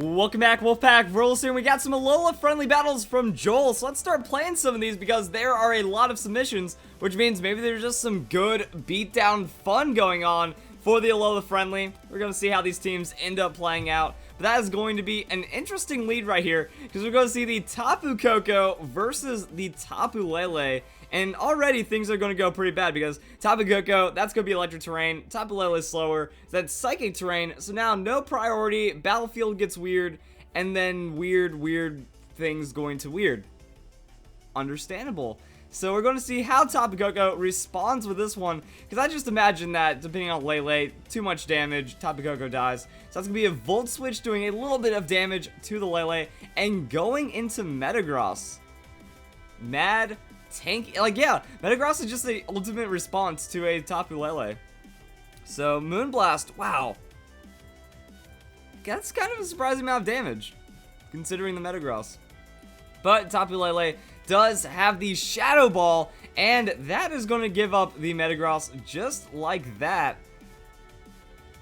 Welcome back, Wolfpack. Verlisify, and we got some Alola friendly battles from Joel, so let's start playing some of these because there are a lot of submissions, which means maybe there's just some good beatdown fun going on for the Alola friendly. We're going to see how these teams end up playing out, but that is going to be an interesting lead right here because we're going to see the Tapu Koko versus the Tapu Lele. And already things are going to go pretty bad because Tapu Koko, that's going to be electric terrain. Tapu Lele is slower. That's psychic terrain. So now no priority. Battlefield gets weird. And then weird things going to weird. Understandable. So we're going to see how Tapu Koko responds with this one. Because I just imagine that depending on Lele, too much damage, Tapu Koko dies. So that's going to be a Volt Switch doing a little bit of damage to the Lele. And going into Metagross. Mad tank, like, yeah, Metagross is just the ultimate response to a Tapu Lele. So Moonblast, wow, that's kind of a surprising amount of damage considering the Metagross. But Tapu Lele does have the Shadow Ball, and that is going to give up the Metagross just like that.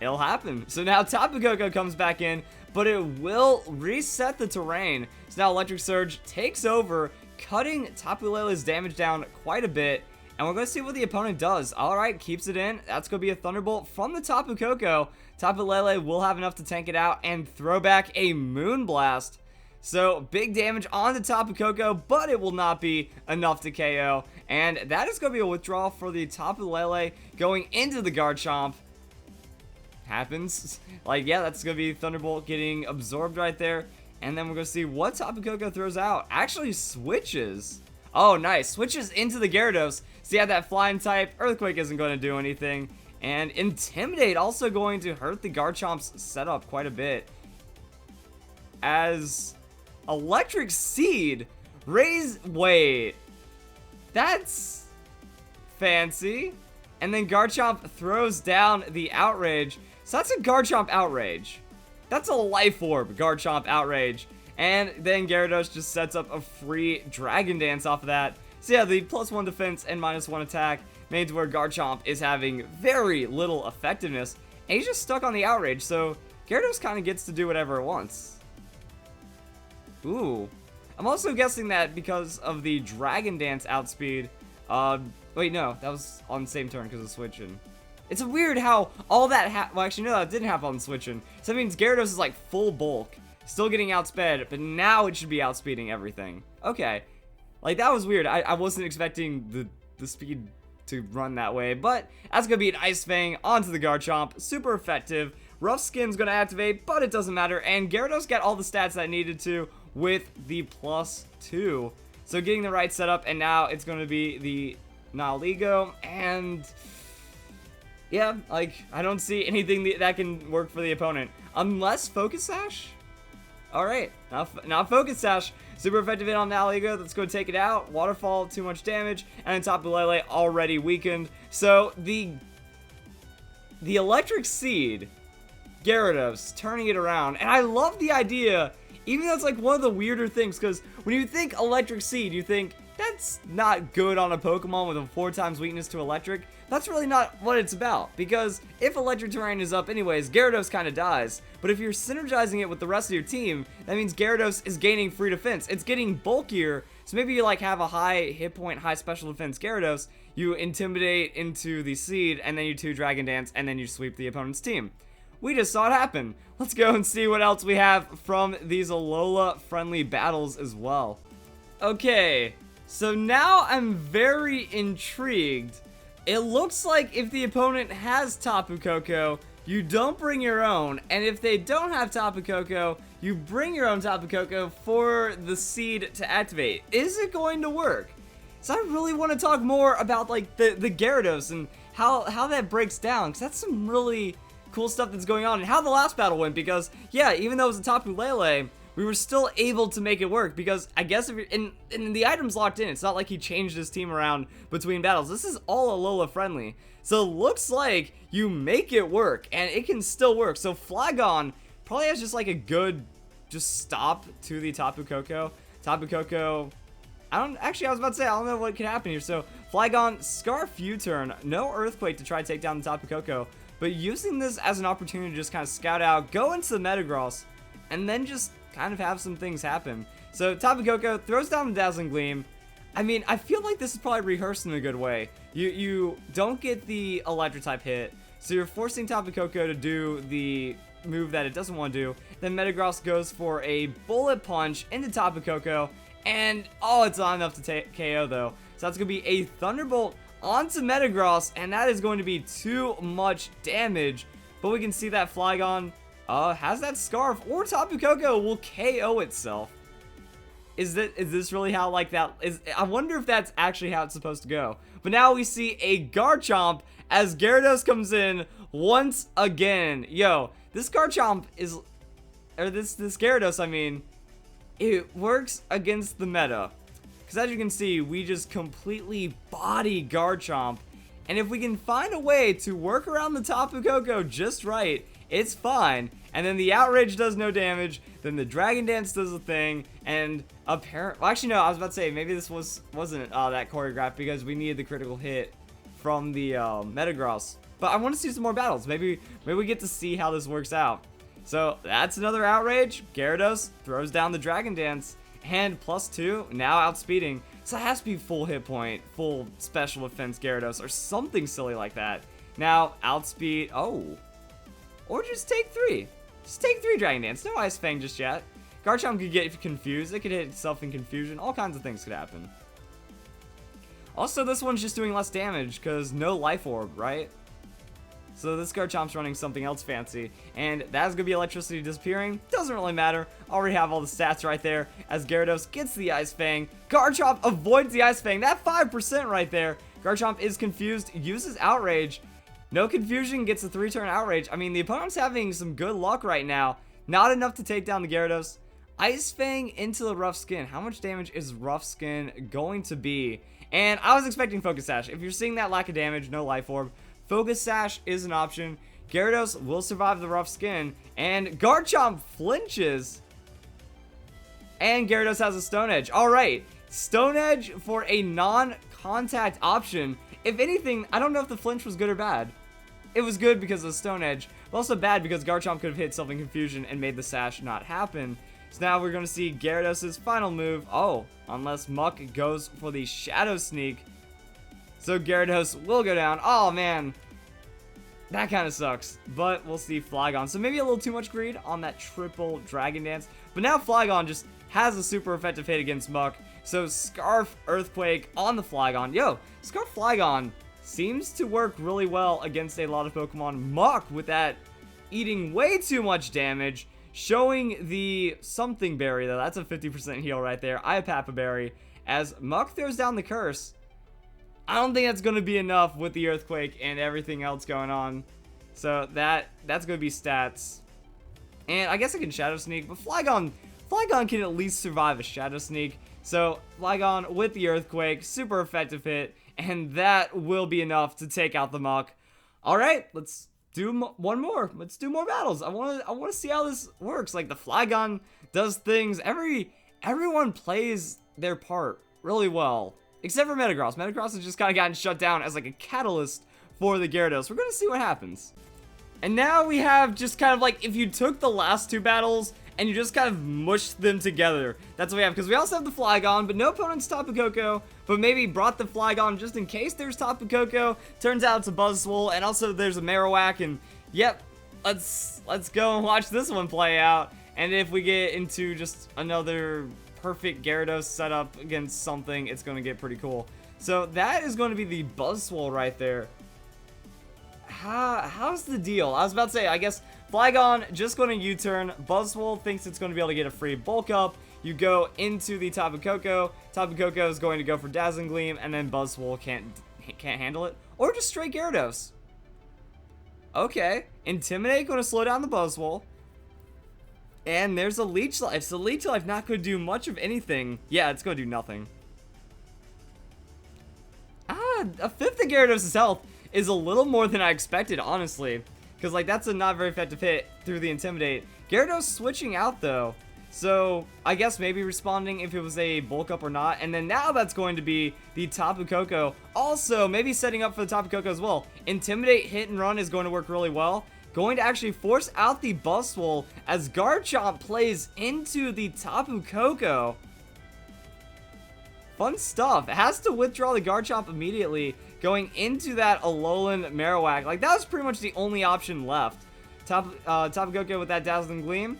It'll happen. So now Tapu Koko comes back in, but it will reset the terrain. So now Electric Surge takes over, cutting Tapu Lele's damage down quite a bit, and we're going to see what the opponent does. Alright, keeps it in. That's going to be a Thunderbolt from the Tapu Koko. Tapu Lele will have enough to tank it out and throw back a Moonblast. So, big damage on the Tapu Koko, but it will not be enough to KO. And that is going to be a withdrawal for the Tapu Lele going into the Garchomp. Happens. Like, yeah, that's going to be Thunderbolt getting absorbed right there. And then we're going to see what Tapu Koko throws out. Actually switches. Oh, nice. Switches into the Gyarados. So yeah, that flying type. Earthquake isn't going to do anything. And Intimidate also going to hurt the Garchomp's setup quite a bit. As Electric Seed. Wait. That's fancy. And then Garchomp throws down the Outrage. So that's a Garchomp Outrage. That's a Life Orb, Garchomp Outrage. And then Gyarados just sets up a free Dragon Dance off of that. So yeah, the +1 defense and -1 attack means where Garchomp is having very little effectiveness. And he's just stuck on the Outrage, so Gyarados kind of gets to do whatever it wants. Ooh. I'm also guessing that because of the Dragon Dance outspeed. Wait, no, that was on the same turn because of switching. It's weird how all that well, actually, no, that didn't happen on switching. So that means Gyarados is like full bulk, still getting outsped, but now it should be outspeeding everything. Okay. Like, that was weird. I wasn't expecting the speed to run that way, but that's going to be an Ice Fang onto the Garchomp. Super effective. Rough Skin's going to activate, but it doesn't matter. And Gyarados got all the stats that it needed to with the +2. So getting the right setup, and now it's going to be the Nihilego, and yeah, like, I don't see anything that can work for the opponent. Unless Focus Sash? Alright, not Focus Sash. Super effective hit on Nihilego. That's going to take it out. Waterfall, too much damage. And then Tapu Lele already weakened. So, the Electric Seed, Gyarados, turning it around. And I love the idea, even though it's like one of the weirder things, because when you think Electric Seed, you think, that's not good on a Pokemon with a 4x weakness to electric. That's really not what it's about, because if electric terrain is up anyways, Gyarados kind of dies. But if you're synergizing it with the rest of your team, that means Gyarados is gaining free defense. It's getting bulkier, so maybe you like have a high hit point, high special defense Gyarados, you Intimidate into the Seed, and then you 2 Dragon Dance, and then you sweep the opponent's team. We just saw it happen. Let's go and see what else we have from these Alola friendly battles as well. Okay. So now I'm very intrigued. It looks like if the opponent has Tapu Koko, you don't bring your own. And if they don't have Tapu Koko, you bring your own Tapu Koko for the Seed to activate. Is it going to work? So I really want to talk more about like the Gyarados and how that breaks down. Because that's some really cool stuff that's going on. And how the last battle went. Because yeah, even though it was a Tapu Lele, we were still able to make it work because I guess if you're and the item's locked in. It's not like he changed his team around between battles. This is all Alola friendly. So it looks like you make it work and it can still work. So Flygon probably has just like a good just stop to the Tapu Koko. Tapu Koko, I was about to say, I don't know what could happen here. So Flygon, Scarf U-turn, no Earthquake to try to take down the Tapu Koko. But using this as an opportunity to just kind of scout out, go into the Metagross, and then just kind of have some things happen. So Tapu Koko throws down the Dazzling Gleam. I mean, I feel like this is probably rehearsed in a good way. You don't get the Electric type hit, so you're forcing Tapu Koko to do the move that it doesn't want to do. Then Metagross goes for a Bullet Punch into Tapu Koko, and oh, it's not enough to KO though. So that's going to be a Thunderbolt onto Metagross, and that is going to be too much damage. But we can see that Flygon has that Scarf, or Tapu Koko will KO itself. Is this really how, like, that is? I wonder if that's actually how it's supposed to go. But now we see a Garchomp as Gyarados comes in once again. Yo, this Garchomp is, or this Gyarados, I mean, it works against the meta. Because as you can see, we just completely body Garchomp. And if we can find a way to work around the Tapu Koko just right, it's fine. And then the Outrage does no damage. Then the Dragon Dance does a thing. And apparently, well, actually no, I was about to say maybe this wasn't that choreographed because we needed the critical hit from the Metagross. But I want to see some more battles. Maybe we get to see how this works out. So that's another Outrage. Gyarados throws down the Dragon Dance. And +2, now outspeeding. So it has to be full hit point, full special defense Gyarados, or something silly like that. Now, outspeed, or just take 3. Just take 3 Dragon Dance, no Ice Fang just yet. Garchomp could get confused, it could hit itself in confusion, all kinds of things could happen. Also, this one's just doing less damage, because no Life Orb, right? So this Garchomp's running something else fancy, and that's going to be Electricity disappearing. Doesn't really matter. Already have all the stats right there as Gyarados gets the Ice Fang. Garchomp avoids the Ice Fang. That 5% right there. Garchomp is confused, uses Outrage. No confusion, gets a 3-turn Outrage. I mean, the opponent's having some good luck right now. Not enough to take down the Gyarados. Ice Fang into the Rough Skin. How much damage is Rough Skin going to be? And I was expecting Focus Sash. If you're seeing that lack of damage, no Life Orb, Focus Sash is an option. Gyarados will survive the Rough Skin, and Garchomp flinches. And Gyarados has a Stone Edge. Alright, Stone Edge for a non-contact option. If anything, I don't know if the flinch was good or bad. It was good because of Stone Edge, but also bad because Garchomp could have hit something Confusion and made the Sash not happen. So now we're going to see Gyarados' final move. Oh, unless Muck goes for the Shadow Sneak. So Gyarados will go down. Oh, man. That kind of sucks. But we'll see Flygon. So maybe a little too much greed on that triple Dragon Dance. But now Flygon just has a super effective hit against Muck. So Scarf Earthquake on the Flygon. Yo, Scarf Flygon seems to work really well against a lot of Pokemon. Muck with that eating way too much damage. Showing the something berry, though. That's a 50% heal right there. Iapapa Berry. As Muck throws down the Curse. I don't think that's going to be enough with the Earthquake and everything else going on. So that's going to be stats. And I guess I can Shadow Sneak, but Flygon can at least survive a Shadow Sneak. So Flygon with the Earthquake, super effective hit, and that will be enough to take out the Muck. All right, let's do one more. Let's do more battles. I want to see how this works. Like, the Flygon does things. Everyone plays their part really well. Except for Metagross. Metagross has just kind of gotten shut down as like a catalyst for the Gyarados. We're going to see what happens. And now we have just kind of like, if you took the last 2 battles and you just kind of mushed them together. That's what we have. Because we also have the Flygon, but no opponent's Tapu Koko. But maybe brought the Flygon just in case there's Tapu Koko. Turns out it's a Buzzwole. And also there's a Marowak. And yep, let's go and watch this one play out. And if we get into just another perfect Gyarados setup against something, it's going to get pretty cool. So that is going to be the Buzzwole right there. How's the deal? I was about to say, I guess Flygon just going to U-turn. Buzzwole thinks it's going to be able to get a free bulk up. You go into the Tapu Koko. Tapu Koko is going to go for Dazzling Gleam, and then Buzzwole can't handle it. Or just straight Gyarados. Okay. Intimidate going to slow down the Buzzwole. And there's a Leech Life. So Leech Life not going to do much of anything. Yeah, it's going to do nothing. A fifth of Gyarados' health is a little more than I expected, honestly. Because, like, that's a not very effective hit through the Intimidate. Gyarados switching out, though. So, I guess maybe responding if it was a bulk up or not. And then now that's going to be the Tapu Koko. Also, maybe setting up for the Tapu Koko as well. Intimidate, hit, and run is going to work really well. going to actually force out the Buzzwole as Garchomp plays into the Tapu Koko. Fun stuff. It has to withdraw the Garchomp immediately, going into that Alolan Marowak. Like, that was pretty much the only option left. Tapu Koko with that Dazzling Gleam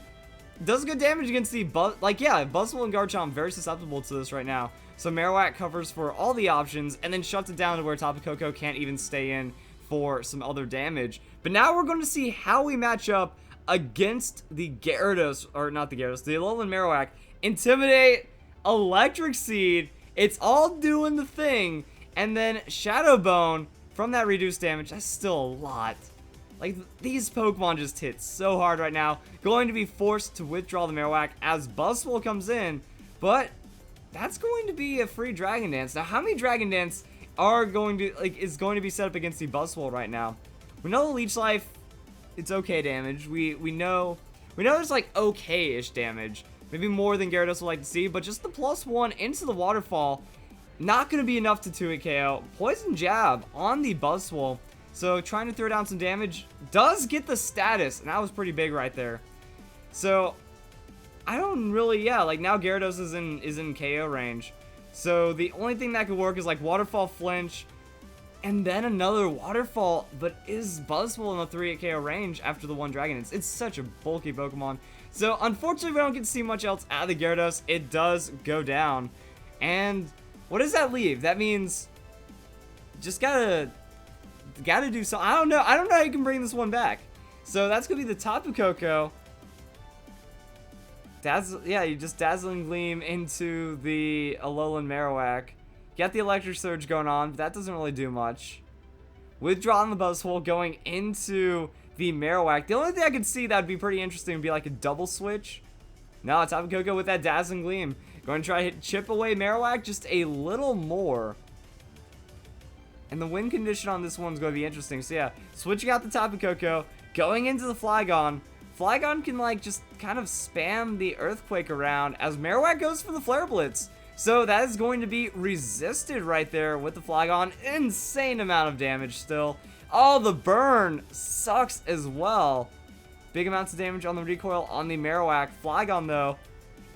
does good damage against the Buzzwole and Garchomp very susceptible to this right now. So Marowak covers for all the options and then shuts it down to where Tapu Koko can't even stay in for some other damage. But now we're going to see how we match up against the Gyarados, or not the Gyarados, the Alolan Marowak. Intimidate, Electric Seed, it's all doing the thing, and then Shadow Bone from that reduced damage. That's still a lot. Like, these Pokemon just hit so hard right now. Going to be forced to withdraw the Marowak as Buzzwole comes in, but that's going to be a free Dragon Dance. Now, how many Dragon Dance is going to be set up against the Buzzwole right now? We know the Leech Life, it's okay damage. We know there's like okay-ish damage. Maybe more than Gyarados would like to see, but just the +1 into the Waterfall, not going to be enough to 2-hit KO. Poison Jab on the Buzzwole, so trying to throw down some damage, does get the status, and that was pretty big right there. So, I don't really, like now Gyarados is in KO range. So the only thing that could work is like Waterfall Flinch, and then another Waterfall, but is Buzzwole in the 3-hit KO range after the one Dragon Dance? It's such a bulky Pokemon. So, unfortunately, we don't get to see much else out of the Gyarados. It does go down. And what does that leave? That means just gotta do something. I don't know how you can bring this one back. So, that's gonna be the Tapu Koko. You just Dazzling Gleam into the Alolan Marowak. Get the Electric Surge going on, but that doesn't really do much. Withdrawing the Buzzwole, going into the Marowak. The only thing I could see that would be pretty interesting would be like a double switch. No, Tapu Koko with that Dazzling Gleam. Going to try to chip away Marowak just a little more. And the win condition on this one's going to be interesting. So yeah, switching out the Tapu Koko, going into the Flygon. Flygon can like just kind of spam the Earthquake around as Marowak goes for the Flare Blitz. So that is going to be resisted right there with the Flygon. Insane amount of damage still. Oh, the burn sucks as well. Big amounts of damage on the recoil on the Marowak. Flygon, though,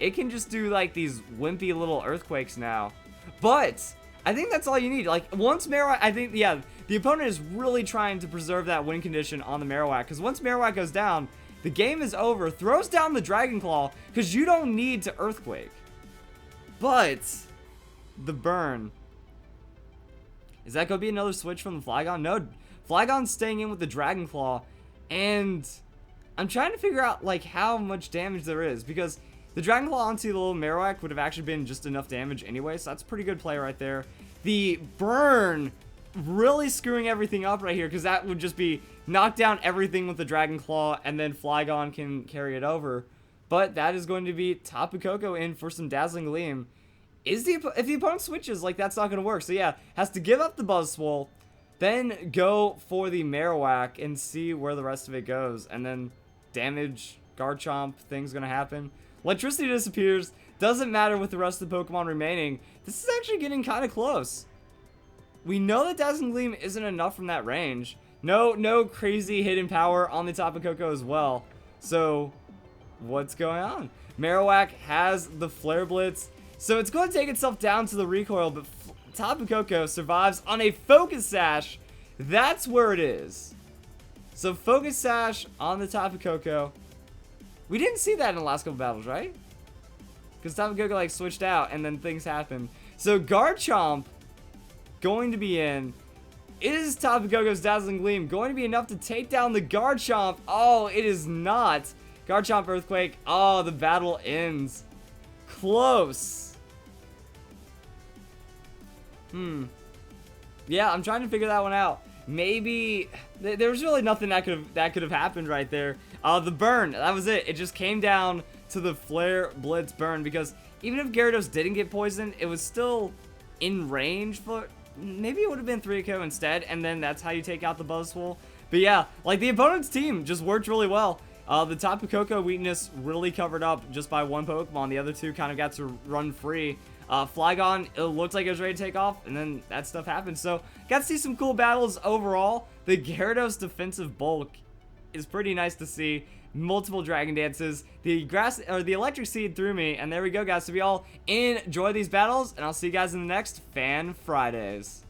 it can just do, like, these wimpy little earthquakes now. But I think that's all you need. Like, once Marowak, I think, the opponent is really trying to preserve that win condition on the Marowak. Because once Marowak goes down, the game is over. Throws down the Dragon Claw because you don't need to Earthquake. But the burn. Is that going to be another switch from the Flygon? No. Flygon's staying in with the Dragon Claw, and I'm trying to figure out like how much damage there is, because the Dragon Claw onto the little Marowak would have actually been just enough damage anyway, so that's a pretty good play right there. The burn really screwing everything up right here, because that would just be knock down everything with the Dragon Claw, and then Flygon can carry it over. But that is going to be Tapu Koko in for some Dazzling Gleam. If the opponent switches, like, that's not going to work. So yeah, has to give up the Buzzwole, then go for the Marowak and see where the rest of it goes. And then damage, Garchomp, things going to happen. Electricity disappears. Doesn't matter with the rest of the Pokemon remaining. This is actually getting kind of close. We know that Dazzling Gleam isn't enough from that range. No crazy hidden power on the Tapu Koko as well. So, what's going on? Marowak has the Flare Blitz. So it's going to take itself down to the recoil, but Tapu Koko survives on a Focus Sash. That's where it is. So Focus Sash on the Tapu Koko. We didn't see that in the last couple battles, right? Because Tapu Koko like switched out and then things happened. So Garchomp going to be in. Is Tapu Koko's Dazzling Gleam going to be enough to take down the Garchomp? Oh, it is not. Garchomp Earthquake. Oh, the battle ends. Close. Yeah, I'm trying to figure that one out. Maybe there was really nothing that could have happened right there. The burn, that was it. It just came down to the Flare Blitz burn, because even if Gyarados didn't get poisoned, it was still in range for, maybe it would have been 3KO instead, and then that's how you take out the Buzzwole. But yeah, like, the opponent's team just worked really well. The Tapu Koko weakness really covered up just by one Pokemon. The other two kind of got to run free. Flygon, it looked like it was ready to take off, and then that stuff happened. So, got to see some cool battles overall. The Gyarados defensive bulk is pretty nice to see. Multiple dragon dances. The grass or the electric seed threw me, and there we go, guys. So we all enjoy these battles, and I'll see you guys in the next Fan Fridays.